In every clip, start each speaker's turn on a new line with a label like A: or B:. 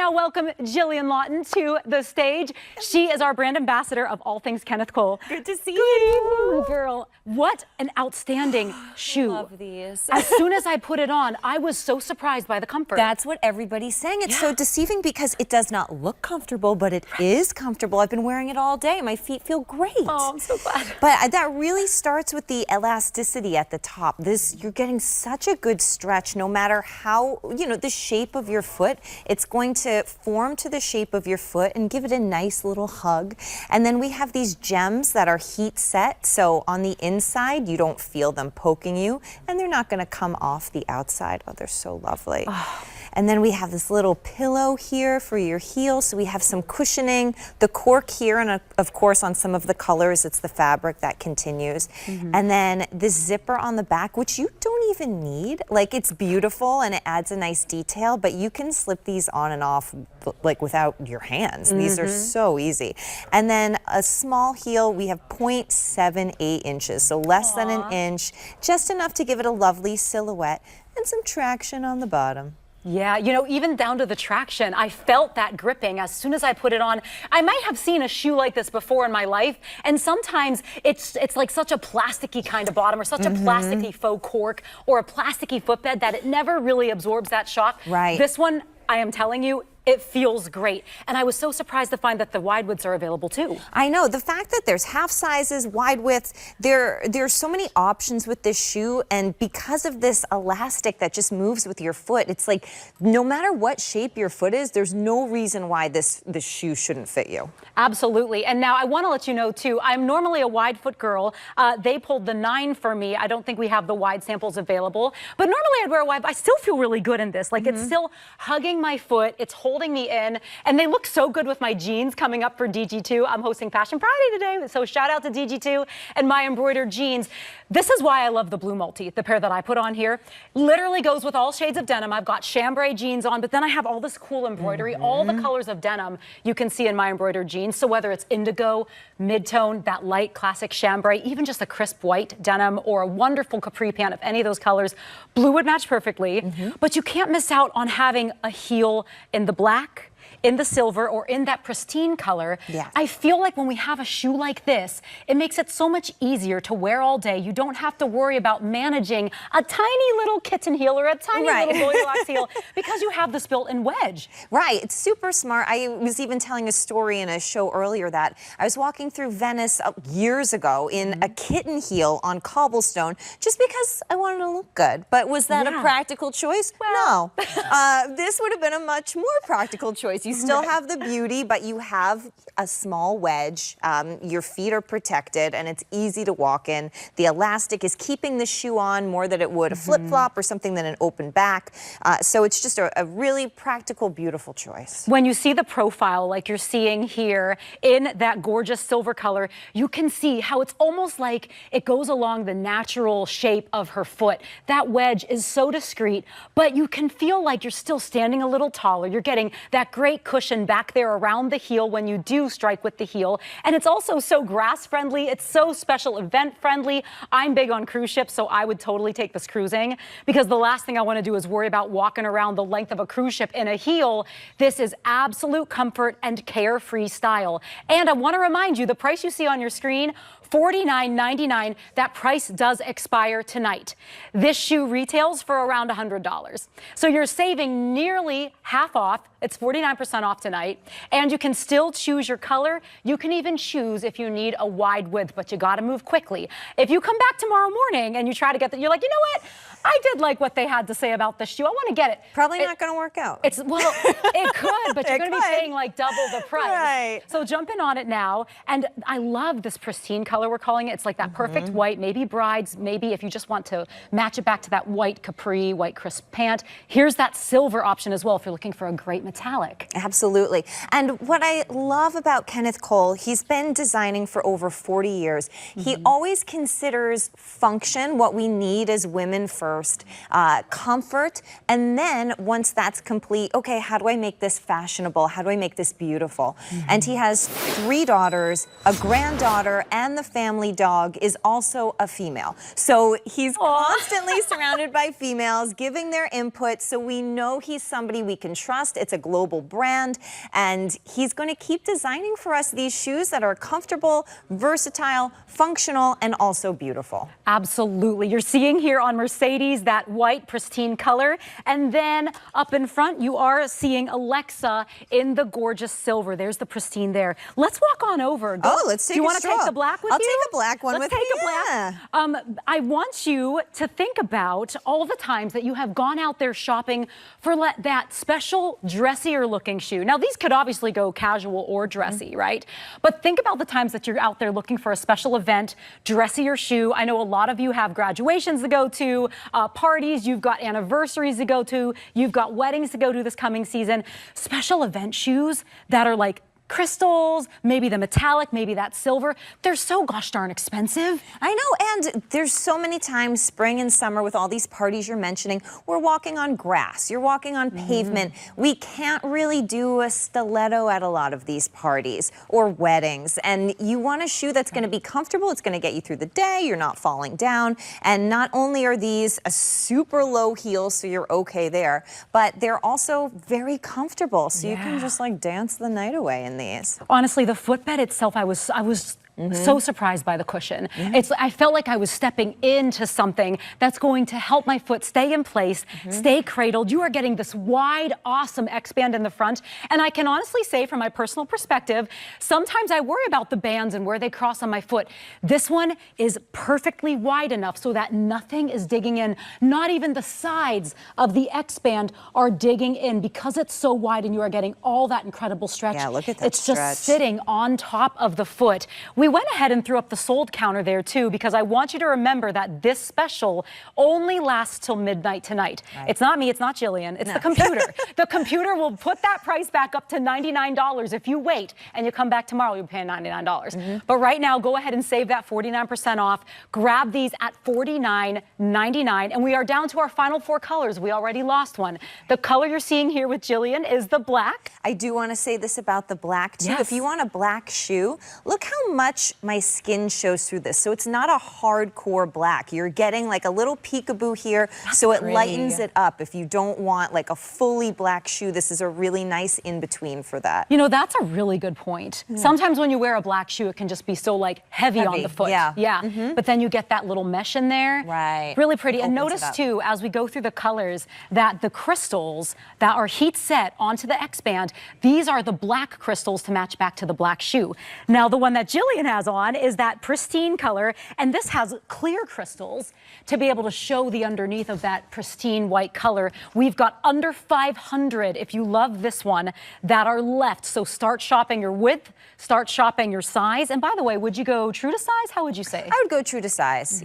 A: now welcome Jillian Lawton to the stage. She is our brand ambassador of all things Kenneth Cole.
B: Good to see
A: Good
B: you.
A: evening, girl. What an outstanding shoe.
B: I love these.
A: As soon as I put it on, I was so surprised by the comfort.
B: That's what everybody's saying. It's so deceiving because it does not look comfortable, but it is comfortable. I've been wearing it all day. My feet feel great.
A: Oh, I'm so glad.
B: But that really starts with the elasticity at the top. You're getting such a good stretch no matter how, the shape of your foot. It's going to form to the shape of your foot and give it a nice little hug. And then we have these gems that are heat set. So on the inside, you don't feel them poking you, and they're not going to come off the outside. Oh, they're so lovely. Oh. And then we have this little pillow here for your heel, so we have some cushioning. The cork here, and of course on some of the colors, it's the fabric that continues. And then this zipper on the back, which you don't even need. Like, it's beautiful and it adds a nice detail, but you can slip these on and off like without your hands. These are so easy. And then a small heel, we have 0.78 inches, so less than an inch, just enough to give it a lovely silhouette and some traction on the bottom.
A: Yeah, even down to the traction, I felt that gripping as soon as I put it on. I might have seen a shoe like this before in my life, and sometimes it's like such a plasticky kind of bottom or such a plasticky faux cork or a plasticky footbed that it never really absorbs that shock.
B: Right.
A: This one, I am telling you, it feels great. And I was so surprised to find that the wide widths are available too.
B: I know. The fact that there's half sizes, wide widths, there's so many options with this shoe. And because of this elastic that just moves with your foot, it's like no matter what shape your foot is, there's no reason why this shoe shouldn't fit you.
A: Absolutely. And now I want to let you know too, I'm normally a wide foot girl. They pulled the 9 for me. I don't think we have the wide samples available. But normally I'd wear a wide, but I still feel really good in this. Like it's still hugging my foot. It's holding me in, and they look so good with my jeans coming up for DG2. I'm hosting Fashion Friday today, so shout out to DG2 and my embroidered jeans. This is why I love the blue multi, the pair that I put on here. Literally goes with all shades of denim. I've got chambray jeans on, but then I have all this cool embroidery, all the colors of denim you can see in my embroidered jeans. So whether it's indigo, mid-tone, that light classic chambray, even just a crisp white denim or a wonderful capri pant of any of those colors, blue would match perfectly. But you can't miss out on having a heel in the black, in the silver, or in that pristine color.
B: Yeah.
A: I feel like when we have a shoe like this, it makes it so much easier to wear all day. You don't have to worry about managing a tiny little kitten heel or a tiny little Goldilocks heel because you have this built-in wedge.
B: Right, it's super smart. I was even telling a story in a show earlier that I was walking through Venice years ago in a kitten heel on cobblestone just because I wanted to look good. But was that a practical choice? Well, no. This would have been a much more practical choice. You still have the beauty, but you have a small wedge. Your feet are protected, and it's easy to walk in. The elastic is keeping the shoe on more than it would a flip-flop or something than an open back. So it's just a really practical, beautiful choice.
A: When you see the profile like you're seeing here in that gorgeous silver color, you can see how it's almost like it goes along the natural shape of her foot. That wedge is so discreet, but you can feel like you're still standing a little taller. You're getting that great cushion back there around the heel when you do strike with the heel. And it's also so grass friendly. It's so special event friendly. I'm big on cruise ships, so I would totally take this cruising because the last thing I want to do is worry about walking around the length of a cruise ship in a heel. This is absolute comfort and carefree style. And I want to remind you, the price you see on your screen, $49.99. That price does expire tonight. This shoe retails for around $100. So you're saving nearly half off. It's 49% off tonight. And you can still choose your color. You can even choose if you need a wide width, but you got to move quickly. If you come back tomorrow morning and you try to get that, you're like, you know what? I did like what they had to say about this shoe. I want to get it.
B: Probably not going to work out.
A: Well, it could, but you're going to be paying like double the price.
B: Right.
A: So jump in on it now. And I love this pristine color we're calling it. It's like that perfect white, maybe brides, maybe if you just want to match it back to that white capri, white crisp pant. Here's that silver option as well if you're looking for a great metallic.
B: Absolutely. And what I love about Kenneth Cole, he's been designing for over 40 years. He always considers function, what we need as women first, comfort, and then once that's complete, okay, how do I make this fashionable? How do I make this beautiful? And he has 3 daughters, a granddaughter, and the family dog is also a female. So he's constantly surrounded by females giving their input. So we know he's somebody we can trust. It's a global brand, and he's going to keep designing for us these shoes that are comfortable, versatile, functional, and also beautiful.
A: Absolutely. You're seeing here on Mercedes that white pristine color, and then up in front you are seeing Alexa in the gorgeous silver. There's the pristine there. Let's walk on over.
B: Let's take a stroll.
A: Do you want to take the black with you?
B: I'll take a black one with me.
A: Let's take a black. I want you to think about all the times that you have gone out there shopping for that special dressier looking shoe. Now, these could obviously go casual or dressy, right? But think about the times that you're out there looking for a special event, dressier shoe. I know a lot of you have graduations to go to, parties, you've got anniversaries to go to, you've got weddings to go to this coming season. Special event shoes that are like crystals, maybe the metallic, maybe that silver. They're so gosh darn expensive.
B: I know, and there's so many times spring and summer with all these parties you're mentioning, we're walking on grass, you're walking on pavement. We can't really do a stiletto at a lot of these parties or weddings, and you want a shoe that's going to be comfortable, it's going to get you through the day, you're not falling down, and not only are these a super low heel, so you're okay there, but they're also very comfortable, so you can just like dance the night away in these.
A: Honestly, the footbed itself, I was so surprised by the cushion. I felt like I was stepping into something that's going to help my foot stay in place, stay cradled. You are getting this wide, awesome X-band in the front. And I can honestly say from my personal perspective, sometimes I worry about the bands and where they cross on my foot. This one is perfectly wide enough so that nothing is digging in. Not even the sides of the X-band are digging in because it's so wide and you are getting all that incredible stretch.
B: Yeah, look at that
A: It's
B: stretch.
A: just sitting on top of the foot. We went ahead and threw up the sold counter there too, because I want you to remember that this special only lasts till midnight tonight. Right. It's not me, it's not Jillian, it's the computer. The computer will put that price back up to $99 if you wait and you come back tomorrow, you're paying $99. But right now, go ahead and save that 49% off. Grab these at $49.99, and we are down to our final 4 colors. We already lost one. The color you're seeing here with Jillian is the black.
B: I do want to say this about the black too.
A: Yes.
B: If you want a black shoe, look how much my skin shows through this. So it's not a hardcore black. You're getting like a little peekaboo here, so it lightens it up. If you don't want like a fully black shoe, this is a really nice in-between for that.
A: You know, that's a really good point. Sometimes when you wear a black shoe, it can just be so like heavy on the foot. But then you get that little mesh in there.
B: Right.
A: Really pretty. And notice too, as we go through the colors, that the crystals that are heat set onto the X-band, these are the black crystals to match back to the black shoe. Now, the one that Jillian has on is that pristine color, and this has clear crystals to be able to show the underneath of that pristine white color. We've got under 500, if you love this one, that are left. So start shopping your width, start shopping your size. And by the way, would you go true to size? How would you say?
B: I would go true to size.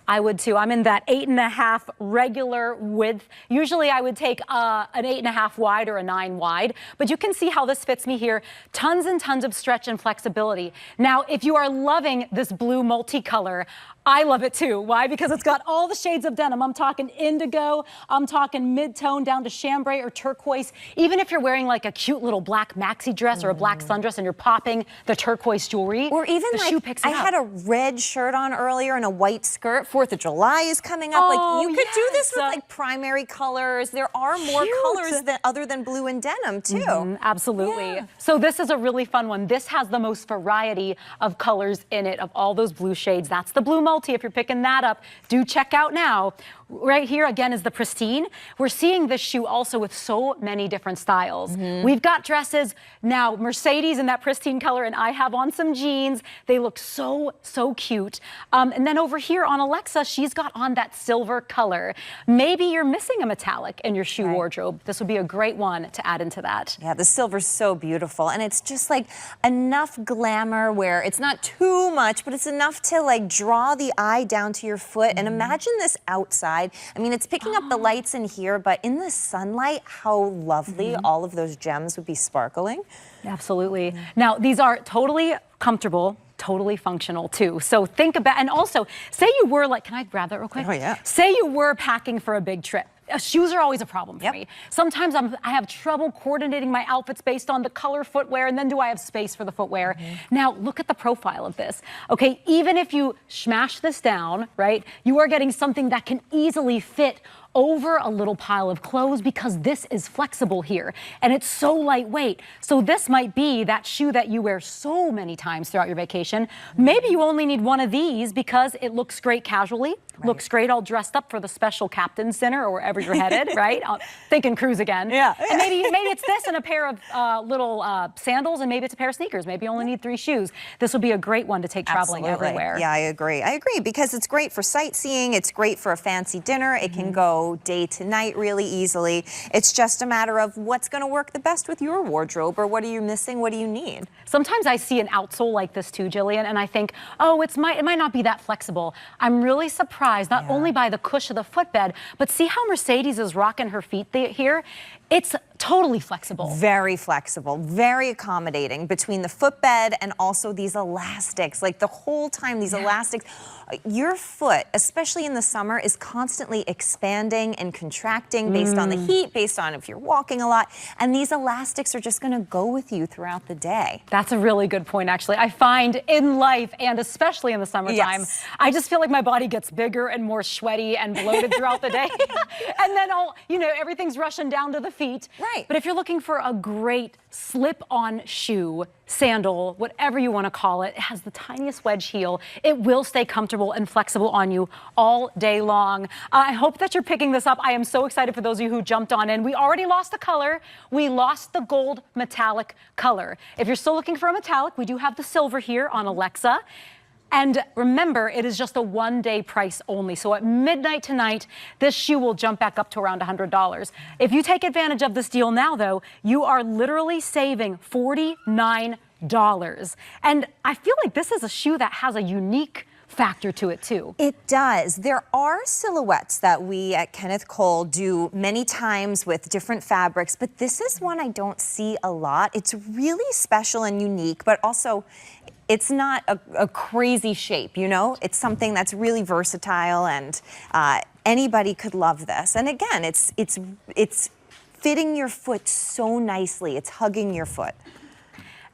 A: I would too. I'm in that 8.5 regular width. Usually I would take an 8.5 wide or a 9 wide, but you can see how this fits me here. Tons and tons of stretch and flexibility. Now, if you are loving this blue multicolor, I love it too. Why? Because it's got all the shades of denim. I'm talking indigo, I'm talking mid-tone down to chambray or turquoise. Even if you're wearing like a cute little black maxi dress or a black sundress and you're popping the turquoise jewelry,
B: or even
A: the shoe picks it
B: I
A: up.
B: had a red shirt on earlier and a white skirt. 4th of July is coming up. Like you could do this with like primary colors. There are more colors other than blue and denim too.
A: Absolutely. So this is a really fun one. This has the most variety of colors in it of all those blue shades. That's the blue multi. If you're picking that up, do check out now. Right here again is the pristine. We're seeing this shoe also with so many different styles. We've got dresses now, Mercedes in that pristine color, and I have on some jeans. They look so cute. And then over here on Alexa, she's got on that silver color. Maybe you're missing a metallic in your shoe wardrobe. This would be a great one to add into that.
B: Yeah, the silver's so beautiful, and it's just like enough glamour where it's not too much, but it's enough to like draw the eye down to your foot. And imagine this outside. I mean, it's picking up the lights in here, but in the sunlight, how lovely all of those gems would be sparkling.
A: Absolutely. Now, these are totally comfortable, totally functional too. So think about, and also say you were like, can I grab that real quick?
B: Oh yeah.
A: Say you were packing for a big trip. shoes are always a problem for me. Sometimes I have trouble coordinating my outfits based on the color footwear, and then do I have space for the footwear? Now, look at the profile of this. Okay, even if you smash this down, right, you are getting something that can easily fit over a little pile of clothes because this is flexible here and it's so lightweight. So this might be that shoe that you wear so many times throughout your vacation. Maybe you only need one of these because it looks great casually, looks great all dressed up for the special captain's dinner or wherever you're headed, right? Thinking cruise again.
B: Yeah.
A: And maybe it's this and a pair of little sandals, and maybe it's a pair of sneakers. Maybe you only need 3 shoes. This will be a great one to take traveling everywhere.
B: Yeah, I agree. I agree because it's great for sightseeing. It's great for a fancy dinner. It can go day to night really easily. It's just a matter of what's going to work the best with your wardrobe, or what are you missing? What do you need?
A: Sometimes I see an outsole like this too, Jillian, and I think, oh, it might not be that flexible. I'm really surprised, not only by the cush of the footbed, but see how Mercedes is rocking her feet here? It's totally flexible.
B: Very flexible, very accommodating between the footbed and also these elastics. Like the whole time, these elastics, your foot, especially in the summer, is constantly expanding and contracting based on the heat, based on if you're walking a lot. And these elastics are just going to go with you throughout the day.
A: That's a really good point, actually. I find in life, and especially in the summertime, I just feel like my body gets bigger and more sweaty and bloated throughout the day. And then everything's rushing down to the feet.
B: Right.
A: But if you're looking for a great slip-on shoe, sandal, whatever you want to call it, it has the tiniest wedge heel. It will stay comfortable and flexible on you all day long. I hope that you're picking this up. I am so excited for those of you who jumped on in. We already lost the color. We lost the gold metallic color. If you're still looking for a metallic, we do have the silver here on Alexa. And remember, it is just a one-day price only. So at midnight tonight, this shoe will jump back up to around $100. If you take advantage of this deal now, though, you are literally saving $49. And I feel like this is a shoe that has a unique factor to it too.
B: It does. There are silhouettes that we at Kenneth Cole do many times with different fabrics, but this is one I don't see a lot. It's really special and unique, but also it's not a crazy shape, you know? It's something that's really versatile, and anybody could love this. And again, it's fitting your foot so nicely. It's hugging your foot.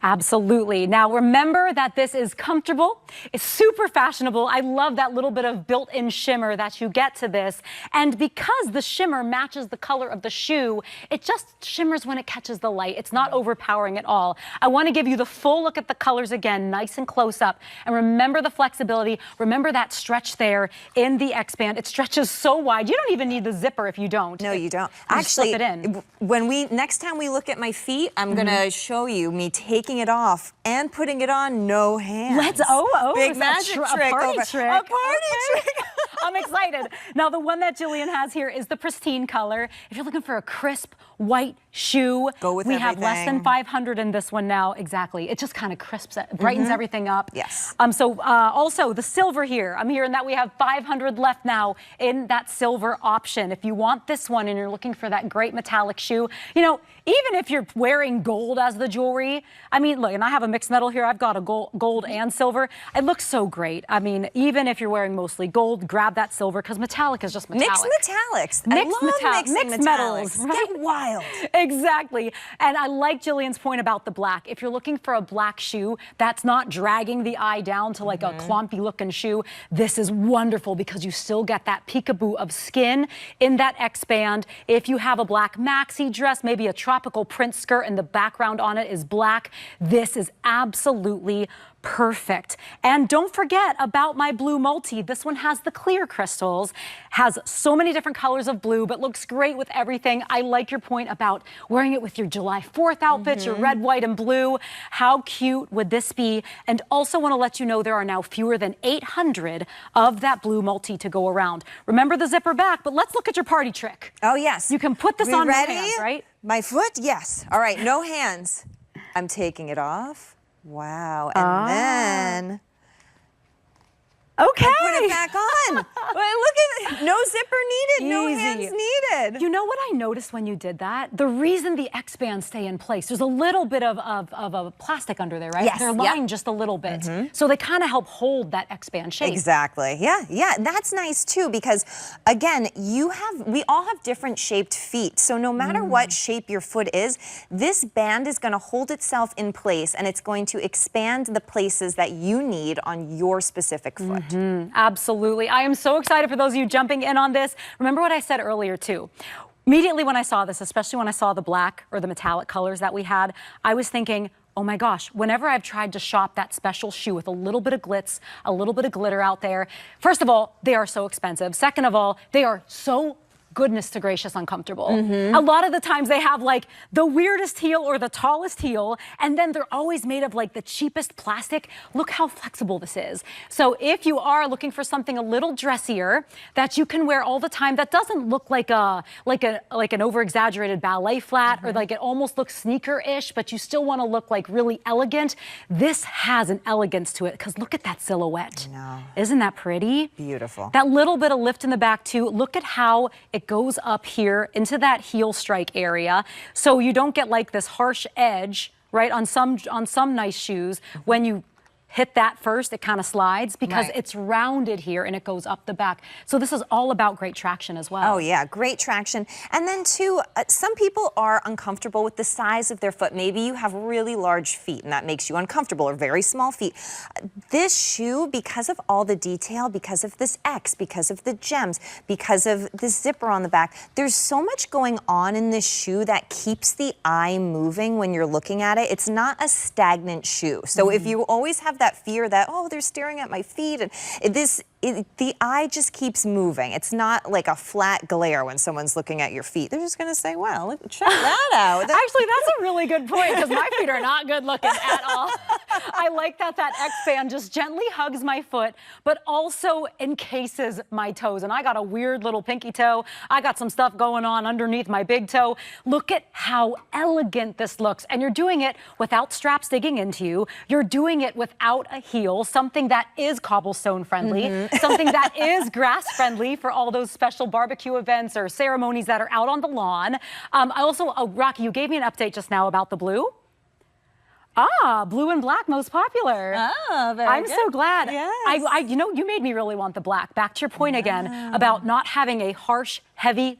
A: Absolutely. Now, remember that this is comfortable. It's super fashionable. I love that little bit of built-in shimmer that you get to this. And because the shimmer matches the color of the shoe, it just shimmers when it catches the light. It's not overpowering at all. I want to give you the full look at the colors again, nice and close up. And remember the flexibility. Remember that stretch there in the X-band. It stretches so wide. You don't even need the zipper if you don't.
B: No, you don't.
A: Actually, slip it in.
B: Next time we look at my feet, I'm going to show you me taking it off and putting it on, no hands. Big magic trick.
A: A party trick.
B: A party trick.
A: I'm excited. Now, the one that Jillian has here is the pristine color. If you're looking for a crisp white shoe,
B: go with
A: we
B: everything.
A: have less than 500 in this one now. Exactly. It just kind of crisps it, brightens everything up.
B: Yes.
A: Also the silver here. I'm hearing that we have 500 left now in that silver option. If you want this one and you're looking for that great metallic shoe, you know, even if you're wearing gold as the jewelry, I mean, look, and I have a mixed metal here. I've got a gold and silver. It looks so great. I mean, even if you're wearing mostly gold, grab that silver because metallic is just metallic.
B: Mixed metallics. Mixed
A: metals. Right?
B: Get wild.
A: Exactly. And I like Jillian's point about the black. If you're looking for a black shoe that's not dragging the eye down to like a clumpy looking shoe, this is wonderful because you still get that peekaboo of skin in that X-band. If you have a black maxi dress, maybe a tropical print skirt and the background on it is black, this is absolutely perfect. And don't forget about my blue multi. This one has the clear crystals, has so many different colors of blue, but looks great with everything. I like your point about wearing it with your July 4th outfits, your red, white, and blue. How cute would this be? And also want to let you know there are now fewer than 800 of that blue multi to go around. Remember the zipper back, but let's look at your party trick.
B: Oh, yes.
A: You can put this on
B: ready?
A: no hands, right?
B: My foot? Yes. All right, no hands. I'm taking it off. Wow. And then
A: Okay.
B: And put it back on. Look at it. No zipper needed. No
A: Easy.
B: hands needed.
A: You know what I noticed when you did that? The reason the X bands stay in place, there's a little bit of a plastic under there, right?
B: Yes.
A: They're lined just a little bit. So they kind of help hold that X band shape.
B: Exactly. Yeah. That's nice too, because again, we all have different shaped feet. So no matter what shape your foot is, this band is going to hold itself in place, and it's going to expand the places that you need on your specific foot.
A: Absolutely. I am so excited for those of you jumping in on this. Remember what I said earlier too. Immediately when I saw this, especially when I saw the black or the metallic colors that we had, I was thinking, oh my gosh, whenever I've tried to shop that special shoe with a little bit of glitz, a little bit of glitter out there, first of all, they are so expensive. Second of all, they are so goodness to gracious uncomfortable. A lot of the times they have like the weirdest heel or the tallest heel, and then they're always made of like the cheapest plastic. Look how flexible this is. So if you are looking for something a little dressier that you can wear all the time, that doesn't look like an over-exaggerated ballet flat, or like it almost looks sneaker-ish, but you still want to look like really elegant, this has an elegance to it, because look at that silhouette.
B: I know.
A: Isn't that pretty?
B: Beautiful.
A: That little bit of lift in the back too. Look at how it goes up here into that heel strike area, so you don't get like this harsh edge, right, on some nice shoes. When you hit that first, it kind of slides because it's rounded here and it goes up the back. So this is all about great traction as well.
B: Oh yeah, great traction. And then too, some people are uncomfortable with the size of their foot. Maybe you have really large feet and that makes you uncomfortable, or very small feet. This shoe, because of all the detail, because of this X, because of the gems, because of the zipper on the back, there's so much going on in this shoe that keeps the eye moving when you're looking at it. It's not a stagnant shoe. So if you always have that fear that, oh, they're staring at my feet, and the eye just keeps moving. It's not like a flat glare when someone's looking at your feet. They're just going to say, well, look, check that out.
A: Actually, that's a really good point, because my feet are not good looking at all. I like that X band just gently hugs my foot, but also encases my toes. And I got a weird little pinky toe. I got some stuff going on underneath my big toe. Look at how elegant this looks. And you're doing it without straps digging into you. You're doing it without a heel, something that is cobblestone friendly, something that is grass friendly for all those special barbecue events or ceremonies that are out on the lawn. I also, Rocky, you gave me an update just now about the blue. Blue and black, most popular. I'm
B: good.
A: so glad.
B: Yes.
A: You know, you made me really want the black. Back to your point again about not having a harsh, heavy